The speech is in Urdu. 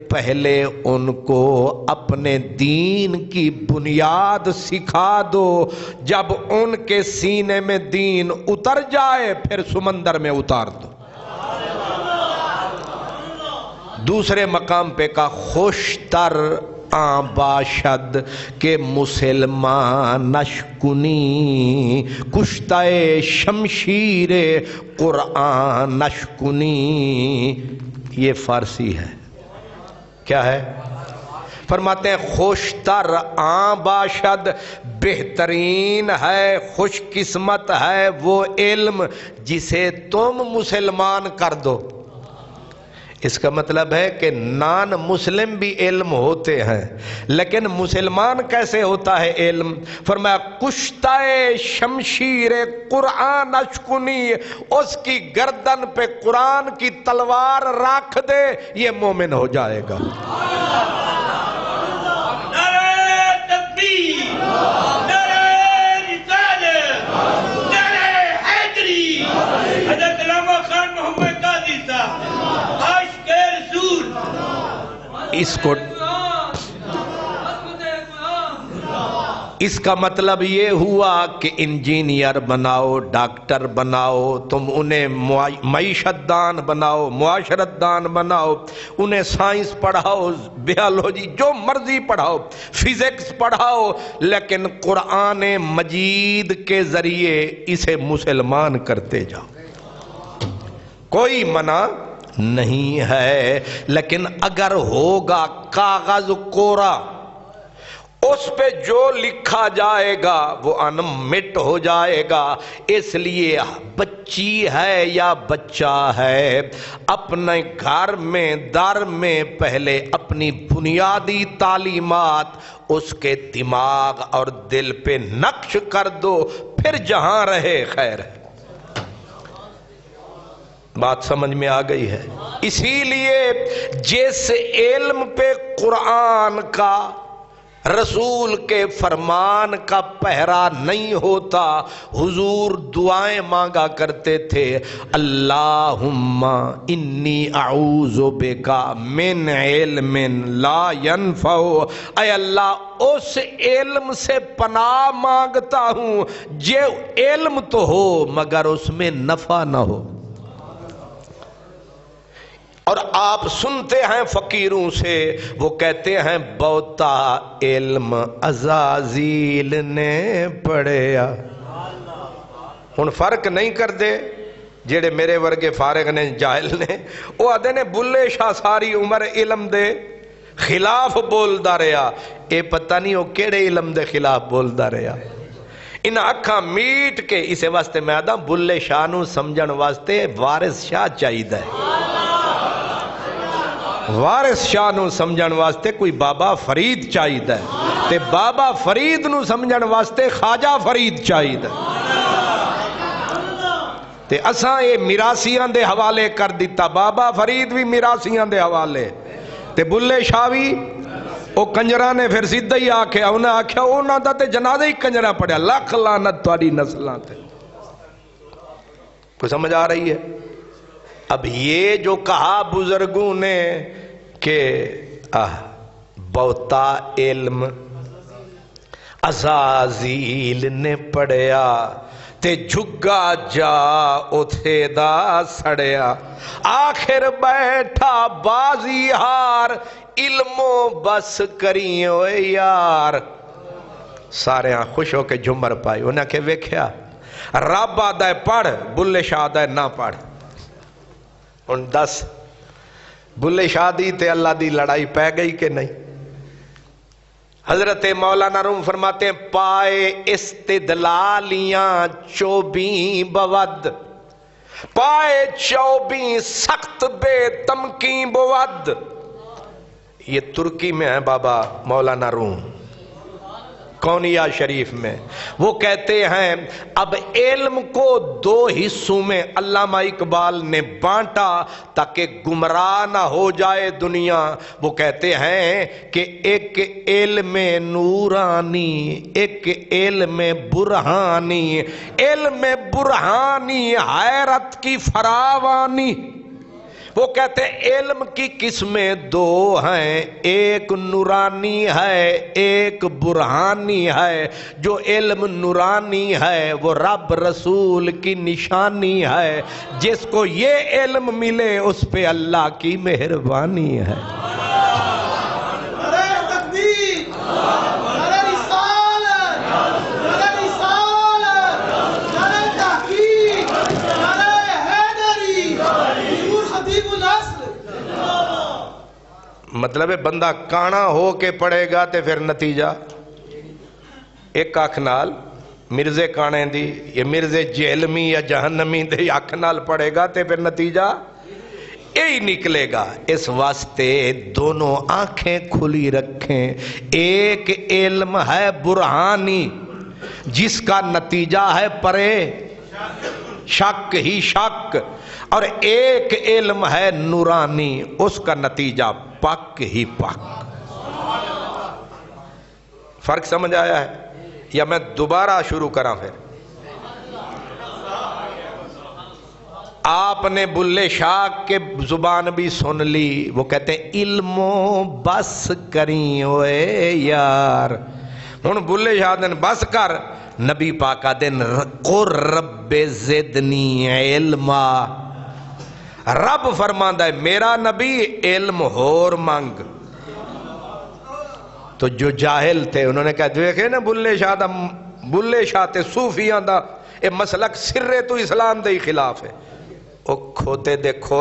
پہلے ان کو اپنے دین کی بنیاد سکھا دو، جب ان کے سینے میں دین اتر جائے پھر سمندر میں اتار دو۔ دوسرے مقام پہ کہا خوشتر آن باشد کہ مسلمان نشکنی، کشتہ شمشیر قرآن نشکنی۔ یہ فارسی ہے، کیا ہے؟ فرماتے ہیں خوشتر آن باشد، بہترین ہے، خوش قسمت ہے وہ علم جسے تم مسلمان کر دو۔ اس کا مطلب ہے کہ نان مسلم بھی علم ہوتے ہیں، لیکن مسلمان کیسے ہوتا ہے علم؟ فرمایا کشتہ شمشیر قرآن اشکنی، اس کی گردن پہ قرآن کی تلوار رکھ دے یہ مومن ہو جائے گا۔ نعرہ تکبیر، نعرہ رسالت، نعرہ حیدری، حضرت علامہ خان محمد قادری صاحب عاشق رسول۔ اس کا مطلب یہ ہوا کہ انجینئر بناؤ، ڈاکٹر بناؤ، تم انہیں معیشت دان بناؤ، معاشرت دان بناؤ، انہیں سائنس پڑھاؤ، بیالوجی جو مرضی پڑھاؤ، فزکس پڑھاؤ، لیکن قرآن مجید کے ذریعے اسے مسلمان کرتے جاؤ، کوئی منع نہیں ہے۔ لیکن اگر ہوگا کاغذ کورا، اس پہ جو لکھا جائے گا وہ انمٹ ہو جائے گا۔ اس لیے بچی ہے یا بچہ ہے، اپنے گھر میں در میں پہلے اپنی بنیادی تعلیمات اس کے دماغ اور دل پہ نقش کر دو، پھر جہاں رہے خیر ہے۔ بات سمجھ میں آ گئی ہے؟ اسی لیے جس علم پہ قرآن کا، رسول کے فرمان کا پہرا نہیں ہوتا، حضور دعائیں مانگا کرتے تھے، اللہم انی اعوذ بک من علم لا ینفع، اے اللہ اس علم سے پناہ مانگتا ہوں جو علم تو ہو مگر اس میں نفع نہ ہو۔ اور آپ سنتے ہیں فقیروں سے، وہ کہتے ہیں بہتا علم عزازیل نے پڑھیا۔ ہن فرق نہیں کر دے جیڑے میرے ورگے فارغ نے، جاہل نے، وہ آدھے نے بلے شاہ ساری عمر علم دے خلاف بولدا رہیا، اے پتہ نہیں وہ کیڑے علم دے خلاف بولدا رہیا۔ ان اکھاں میٹ کے اسے واسطے میں آدھا بلے شاہ نو سمجھن واسطے وارث شاہ چاہیدہ ہے، وارث شاہ نو سمجھن واسطے کوئی بابا فرید چاہیدہ ہے، تے بابا فرید نو سمجھن واسطے خواجہ فرید چاہیدہ ہے۔ تے اساں یہ میراثیاں دے حوالے کر دیتا، بابا فرید بھی میراثیاں دے حوالے، تے بلے شاہ بھی، او کنجرہ نے پھر سیدھا ہی آکھیا، انہیں آکھیا اونا دا تے جنازہ ہی کنجرہ پڑھیا، لاکھ لعنت تواڈی نسلاں تے۔ کوئی سمجھ آ رہی ہے؟ اب یہ جو کہا بزرگوں نے کہ بہتا علم عزازیل نے پڑھیا تے جھگا جا اتھے دا سڑیا، آخر بیٹھا بازی ہار علم و بس کریں اوے یار۔ سارے ہاں خوش ہو کے جمر پائی، انہیں کہ ویکھیا رب آدھا ہے پڑھ، بلے شاہ آدھا ہے نہ پڑھ۔ ان دس بلے شاہ دی تے اللہ دی لڑائی پہ گئی کہ نہیں؟ حضرت مولانا روم فرماتے ہیں پائے استدلالیاں چوبیں بود، پائے چوبیں سخت بے تمکین بود۔ یہ ترکی میں ہے بابا مولانا روم، کونیہ شریف میں۔ وہ کہتے ہیں اب علم کو دو حصوں میں علامہ اقبال نے بانٹا تاکہ گمراہ نہ ہو جائے دنیا۔ وہ کہتے ہیں کہ ایک علم نورانی، ایک علم برہانی، علم برہانی حیرت کی فراوانی، وہ کہتے ہیں علم کی قسمیں دو ہیں، ایک نورانی ہے ایک برہانی ہے۔ جو علم نورانی ہے وہ رب رسول کی نشانی ہے، جس کو یہ علم ملے اس پہ اللہ کی مہربانی ہے۔ مطلب ہے بندہ کانا ہو کے پڑھے گا تے پھر نتیجہ ایک اکھ نال مرزے کانے دی، یہ مرزے جہلمی یا جہنمی دے اکھ نال پڑھے گا تے پھر نتیجہ یہی نکلے گا۔ اس واسطے دونوں آنکھیں کھلی رکھیں۔ ایک علم ہے برہانی جس کا نتیجہ ہے پرے شک ہی شک، اور ایک علم ہے نورانی اس کا نتیجہ پک ہی پک۔ فرق سمجھ آیا ہے یا میں دوبارہ شروع کراں؟ پھر آپ نے بلے شاہ کے زبان بھی سن لی، وہ کہتے ہیں علموں بس کریں اوے یار۔ ہن بلے شاہ دن بس کر، نبی پاکا دن قر رب زدنی علما، رب فرماندا ہے میرا نبی علم ہور مانگ۔ تو جو جاہل تھے انہوں نے کہا دیکھے نا بلے شاہ تے صوفیاں دا اے مسلک سرے تو اسلام دے خلاف ہے۔ او کھوتے دیکھو